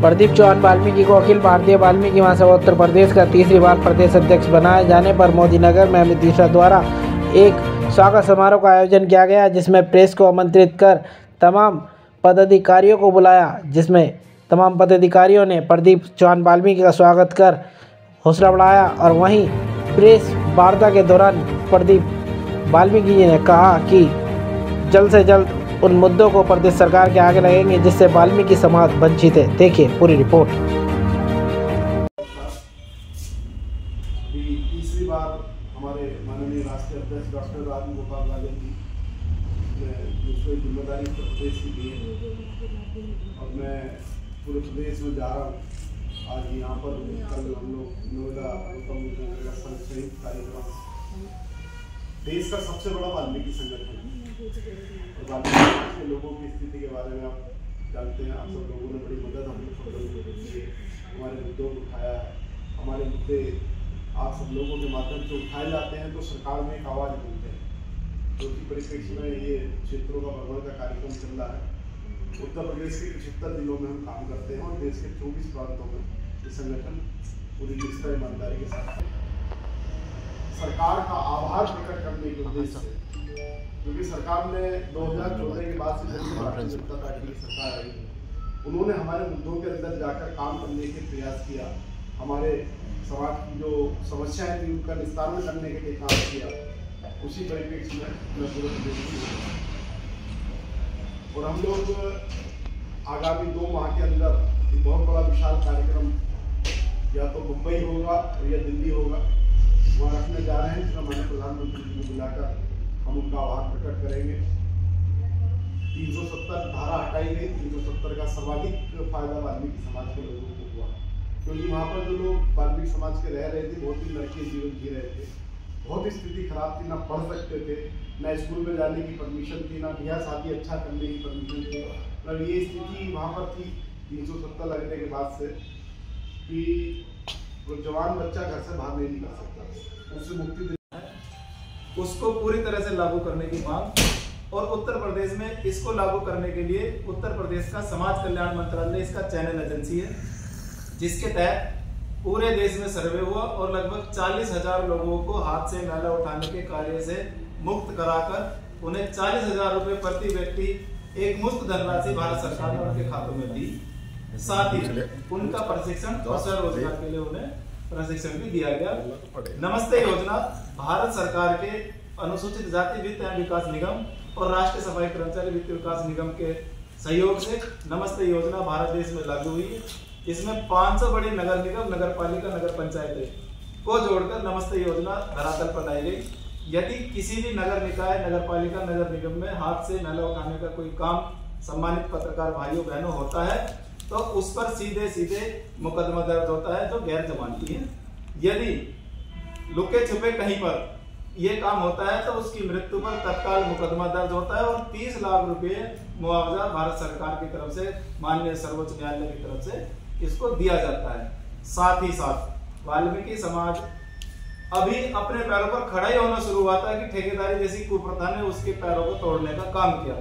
प्रदीप चौहान वाल्मीकि को अखिल भारतीय वाल्मीकि महासभा उत्तर प्रदेश का तीसरी बार प्रदेश अध्यक्ष बनाए जाने पर मोदी नगर में अमित मिश्रा द्वारा एक स्वागत समारोह का आयोजन किया गया, जिसमें प्रेस को आमंत्रित कर तमाम पदाधिकारियों को बुलाया, जिसमें तमाम पदाधिकारियों ने प्रदीप चौहान वाल्मीकि का स्वागत कर हौसला बढ़ाया। और वहीं प्रेस वार्ता के दौरान प्रदीप वाल्मीकि जी ने कहा कि जल्द से जल्द उन मुद्दों को प्रदेश सरकार के आगे लगेंगे जिससे वाल्मीकि समाज वंचित है। देखिए पूरी रिपोर्ट। तीसरी बार हमारे माननीय राष्ट्रीय अध्यक्ष डॉक्टर राजगोपाल राजन जी ने मुझको जिम्मेदारी उत्तर प्रदेश की दी है और मैं पूरे प्रदेश में जा रहा हूँ। आज यहाँ पर कल हम लोग नोएडा संयुक्त कार्यक्रम, देश का सबसे बड़ा वाल्मीकि संगठन और वाल्मीकि के लोगों की स्थिति के बारे में आप जानते हैं। आप सब लोगों ने बड़ी मदद हम लोग की है, हमारे मुद्दों को उठाया है। हमारे मुद्दे आप सब लोगों के माध्यम से उठाए जाते हैं तो सरकार में एक आवाज़ मिलते हैं। तो उसी परिप्रेक्ष्य में ये क्षेत्रों का भ्रमण का कार्यक्रम चल रहा है। उत्तर प्रदेश के 75 जिलों में हम काम करते हैं और देश के 24 प्रांतों में ये संगठन पूरी निष्ठा ईमानदारी के साथ सरकार का आभार प्रकट करने के उद्देश्य से, क्योंकि सरकार ने 2014 के बाद से जब भारतीय जनता पार्टी की सरकार आई, उन्होंने हमारे मुद्दों के अंदर जाकर काम करने के प्रयास किया, हमारे समाज की जो समस्याएं थी उनका निस्तारण करने के लिए काम किया। उसी परिप्रेक्ष्य में मैं पूरे प्रदेश में और हम लोग आगामी 2 माह के अंदर एक बहुत बड़ा विशाल कार्यक्रम या तो मुंबई होगा या दिल्ली होगा, वहाँ रखने जा रहे हैं, जिसमें हमारे प्रधानमंत्री जी को बुलाकर हम उनका आभार प्रकट करेंगे। 370 धारा हटाई गई। 370 का सर्वाधिक फायदा वाल्मीकि समाज के लोगों को हुआ, क्योंकि वहाँ पर जो लोग वाल्मीकि समाज के रह रहे थे बहुत ही नरकीय जीवन जी रहे थे, बहुत स्थिति खराब थी, ना पढ़ सकते थे, ना स्कूल में जाने की परमिशन थी, ना ब्याह शादी अच्छा करने की परमिशन थी। मतलब ये स्थिति वहाँ पर थी 370 लगने के बाद से कि वो जवान बच्चा घर से बाहर नहीं निकल सकता, उससे मुक्ति उसको पूरी तरह से लागू करने की मांग। और उत्तर प्रदेश में इसको लागू करने के लिए उत्तर प्रदेश का समाज कल्याण मंत्रालय इसका चैनल एजेंसी है, जिसके तहत पूरे देश में सर्वे हुआ और लगभग 40,000 लोगों को हाथ से मैला उठाने के कार्य से मुक्त कराकर उन्हें 40,000 रुपए प्रति व्यक्ति एक मुफ्त धनराशि भारत सरकार ने उनके खातों में दी। साथ ही उनका प्रशिक्षण और स्वरोजगार के लिए उन्हें प्रशिक्षण भी दिया गया। नमस्ते योजना भारत सरकार के अनुसूचित जाति वित्त एवं विकास निगम और राष्ट्रीय सफाई कर्मचारी वित्त विकास निगम के सहयोग से नमस्ते योजना भारत देश में लागू हुई है। इसमें 500 बड़ी नगर निगम, नगर पालिका, नगर पंचायतें को जोड़कर नमस्ते योजना धरातल पर लाई गई। यदि किसी भी नगर निकाय, नगर पालिका, नगर निगम में हाथ से मैला उठाने का कोई काम सम्मानित पत्रकार भाइयों बहनों होता है तो उस पर सीधे सीधे मुकदमा दर्ज होता है जो गैर जमानती है। यदि लुके छुपे कहीं पर यह काम होता है तो उसकी मृत्यु पर तत्काल मुकदमा दर्ज होता है और 30 लाख रुपए मुआवजा भारत सरकार की तरफ से, माननीय सर्वोच्च न्यायालय की तरफ से इसको दिया जाता है। साथ ही साथ वाल्मीकि समाज अभी अपने पैरों पर खड़ा ही होना शुरू हुआ था कि ठेकेदारी जैसी कुप्रथा ने उसके पैरों को तोड़ने का काम किया।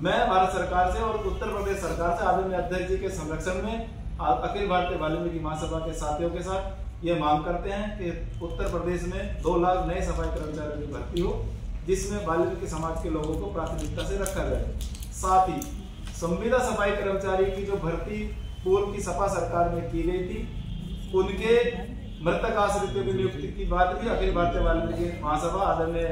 मैं भारत सरकार से और उत्तर प्रदेश सरकार से आदरणीय अध्यक्ष जी के संरक्षण में अखिल भारतीय वाल्मीकि महासभा के साथियों के साथ ये मांग करते हैं कि उत्तर प्रदेश में 2 लाख नए सफाई कर्मचारियों की भर्ती हो, जिसमें वाल्मीकि समाज के लोगों को प्राथमिकता से रखा जाए। साथ ही संविदा सफाई कर्मचारी की जो भर्ती पूर्व की सपा सरकार में की गई थी, उनके मृतक आश्रितों की नियुक्ति की बात भी अखिल भारतीय वाल्मीकि महासभा आदरणीय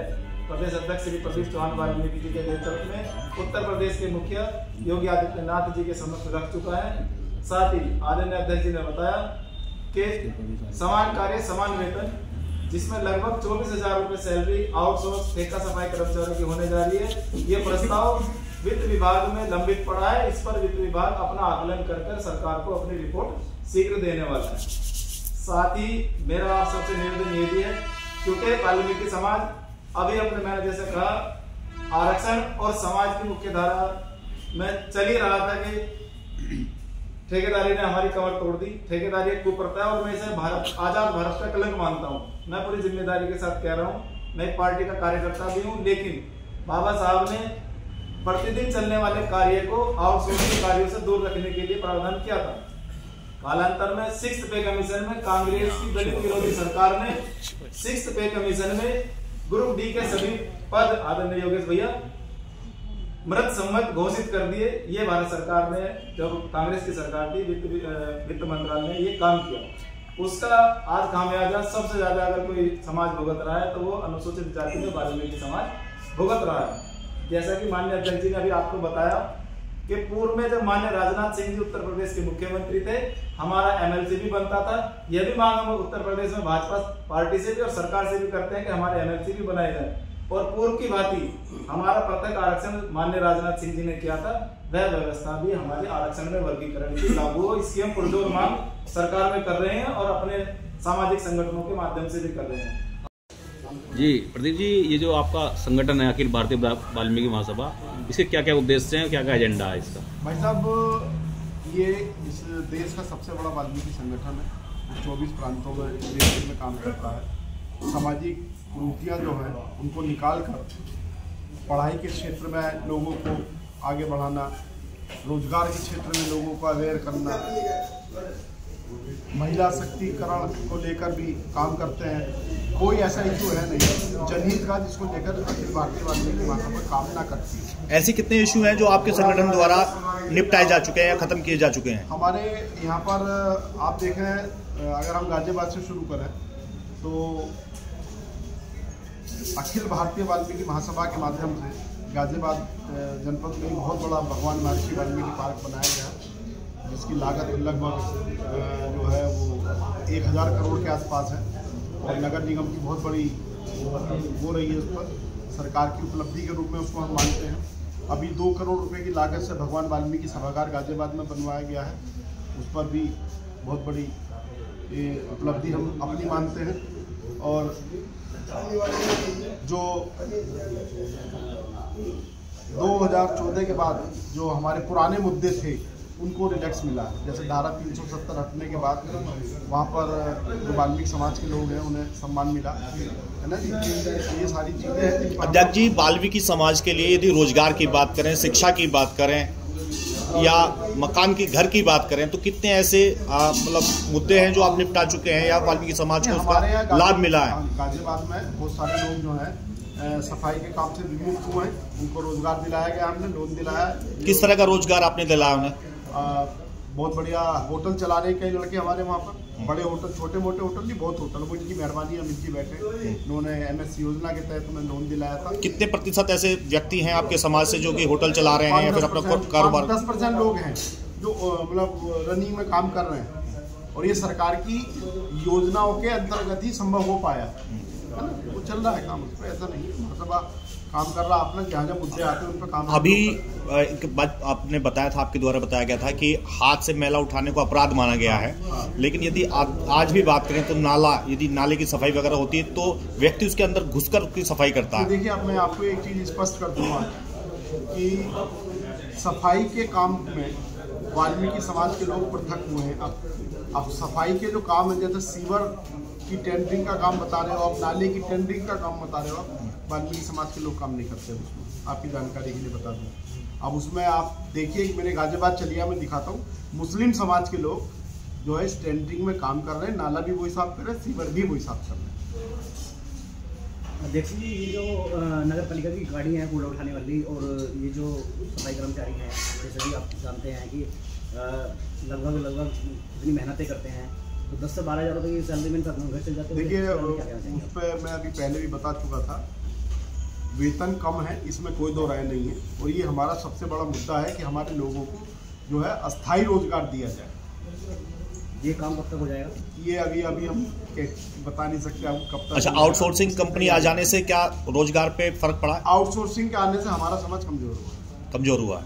प्रदेश अध्यक्ष श्री प्रदीप चौहान वाल्मीकि जी के नेतृत्व में उत्तर प्रदेश के मुखिया योगी आदित्यनाथ जी के समक्ष रख चुका है। साथ ही आदरणीय अध्यक्ष जी ने बताया कि समान कार्य समान वेतन, जिसमें लगभग 24,000 रुपए सैलरी आउटसोर्स ठेका सफाई कर्मचारियों की होने जा रही है। ये प्रस्ताव वित्त विभाग में लंबित पड़ा है। इस पर वित्त विभाग अपना आकलन कर सरकार को अपनी रिपोर्ट शीघ्र देने वाला है। साथ ही मेरा आप सबसे निवेदन ये भी है, क्योंकि वाल्मीकि समाज अभी अपने, मैंने जैसे कहा, आरक्षण और समाज की मुख्य धारा में चल ही रहा था कि ठेकेदारी ने हमारी कमर तोड़ दी। ठेकेदारी एक कुप्रथा है और मैं इसे आजाद भारत का कलंक मानता हूँ। मैं पूरी जिम्मेदारी के साथ कह रहा हूँ, मैं एक पार्टी का कार्यकर्ता भी हूँ, लेकिन बाबा साहब ने प्रतिदिन चलने वाले कार्य को आउटसोर्सिंग कार्यों से दूर रखने के लिए प्रावधान किया था। कालांतर में 6th पे कमीशन में कांग्रेस की दलित विरोधी सरकार ने 6th पे कमीशन में ग्रुप डी के सभी पद आदरणीय योगेश भैया मृत सम्मत घोषित कर दिए। ये भारत सरकार ने, जब कांग्रेस की सरकार थी, वित्त मंत्रालय ने ये काम किया। उसका आज खामियाजा सबसे ज्यादा अगर कोई समाज भुगत रहा है तो वो अनुसूचित जाति में वाल्मीकि समाज भुगत रहा है। जैसा कि माननीय अध्यक्ष जी ने अभी आपको बताया कि पूर्व में जब माननीय राजनाथ सिंह जी उत्तर प्रदेश के मुख्यमंत्री थे, हमारा एमएलसी भी बनता था। यह भी मांग हम उत्तर प्रदेश में भाजपा पार्टी से भी और सरकार से भी करते हैं कि हमारे एमएलसी भी बनाए जाए। और पूर्व की भांति हमारा प्रत्येक आरक्षण माननीय राजनाथ सिंह जी ने किया था, वह व्यवस्था भी हमारे आरक्षण में वर्गीकरण की लागू हो, इसकी हम पुरजोर मांग सरकार में कर रहे हैं और अपने सामाजिक संगठनों के माध्यम से भी कर रहे हैं। जी प्रदीप जी, ये जो आपका संगठन है अखिल भारतीय वाल्मीकि महासभा, इसके क्या क्या उद्देश्य हैं, क्या क्या एजेंडा है इसका? भाई साहब, ये इस देश का सबसे बड़ा वाल्मीकि संगठन है, 24 प्रांतों में देश में काम करता है। सामाजिक कुरीतियाँ जो हैं उनको निकाल कर पढ़ाई के क्षेत्र में लोगों को आगे बढ़ाना, रोजगार के क्षेत्र में लोगों को अवेयर करना, महिला शक्तिकरण को लेकर भी काम करते हैं। कोई ऐसा इशू है नहीं जनहित का जिसको लेकर अखिल भारतीय वाल्मीकि महासभा काम ना करती है। ऐसे कितने इशू हैं जो आपके संगठन द्वारा निपटाए जा चुके हैं या खत्म किए जा चुके हैं? हमारे यहाँ पर आप देखें, अगर हम गाजियाबाद से शुरू करें तो अखिल भारतीय वाल्मीकि महासभा के माध्यम से गाजियाबाद जनपद में बहुत बड़ा भगवान महर्षि वाल्मीकि पार्क बनाया गया, जिसकी लागत लगभग जो है वो 1000 करोड़ के आसपास है और नगर निगम की बहुत बड़ी हो रही है। उस पर सरकार की उपलब्धि के रूप में उसको हम मानते हैं। अभी 2 करोड़ रुपए की लागत से भगवान वाल्मीकि सभागार गाजियाबाद में बनवाया गया है, उस पर भी बहुत बड़ी उपलब्धि हम अपनी मानते हैं। और जो 2014 के बाद जो हमारे पुराने मुद्दे थे उनको रिलैक्स मिला है, जैसे धारा 370 हटने के बाद वहाँ पर जो वाल्मीकि समाज के लोग हैं उन्हें सम्मान मिला है ना जी। ये सारी चीज़ें हैं। अध्यक्ष जी, वाल्मीकि समाज के लिए यदि रोजगार की बात करें, शिक्षा की बात करें या मकान की घर की बात करें तो कितने ऐसे मतलब मुद्दे हैं जो आप निपटा चुके हैं या वाल्मीकि समाज को उसका लाभ मिला है? गाजियाबाद में बहुत सारे लोग जो हैं सफाई के काम से विमुक्त हुए हैं, उनको रोजगार दिलाया गया, हमने लोन दिलाया। किस तरह का रोजगार आपने दिलाया उन्हें? बहुत बढ़िया होटल चला रहे कई लड़के हमारे वहाँ पर, बड़े होटल, छोटे मोटे होटल नहीं, बहुत होटल, वो इनकी मेहरबानी, हम इनकी बैठे। उन्होंने MS योजना के तहत उन्हें लोन दिलाया था। कितने प्रतिशत ऐसे व्यक्ति हैं आपके समाज से जो कि होटल चला रहे हैं या फिर अपना कारोबार? 10% लोग हैं जो मतलब रनिंग में काम कर रहे हैं और ये सरकार की योजनाओं के अंतर्गत ही संभव हो पाया। वो चल रहा है काम, उस पर ऐसा नहीं मतलब काम कर रहा अपना, जहाँ जहाँ मुद्दे आते हैं उन पर काम। अभी एक बात आपने बताया था, आपके द्वारा बताया गया था कि हाथ से मैला उठाने को अपराध माना गया है, लेकिन यदि आज भी बात करें तो यदि नाले की सफाई वगैरह होती है तो व्यक्ति उसके अंदर घुसकर उसकी सफाई करता है। देखिए, अब मैं आपको एक चीज स्पष्ट कर दूंगा कि सफाई के काम में वाल्मीकि समाज के लोग पृथक हुए हैं। अब सफाई के जो काम है, जैसे सीवर की टेंडरिंग का काम बता रहे हो, अब नाले की टेंडरिंग का काम बता रहे हो, वाल्मीकि समाज के लोग काम नहीं करते उसमें, आपकी जानकारी के लिए बता दूं। अब उसमें आप देखिए, मैंने गाजियाबाद चलिया में दिखाता हूँ, मुस्लिम समाज के लोग जो है इस टेंडरिंग में काम कर रहे हैं, नाला भी वही साफ कर रहे हैं, सीवर भी वही साफ कर रहे हैं। अध्यक्ष जी, ये जो नगर पालिका की गाड़ी है कूड़ा उठाने वाली और ये जो सफाई कर्मचारी हैं, जैसे भी आप जानते हैं कि लगभग इतनी मेहनतें करते हैं, तो 10 से 12 हज़ार रुपये की सैलरी में घर चल जाते हैं। देखिए, उस पर मैं अभी पहले भी बता चुका था, वेतन कम है, इसमें कोई दो राय नहीं है। और ये हमारा सबसे बड़ा मुद्दा है कि हमारे लोगों को जो है अस्थायी रोजगार दिया जाए। ये काम कब तक हो जाएगा? ये अभी हम बता नहीं सकते आप कब तक। अच्छा, आउटसोर्सिंग कंपनी आ जाने से क्या रोजगार पे फर्क पड़ा? आउटसोर्सिंग के आने से हमारा समाज कमजोर हुआ है।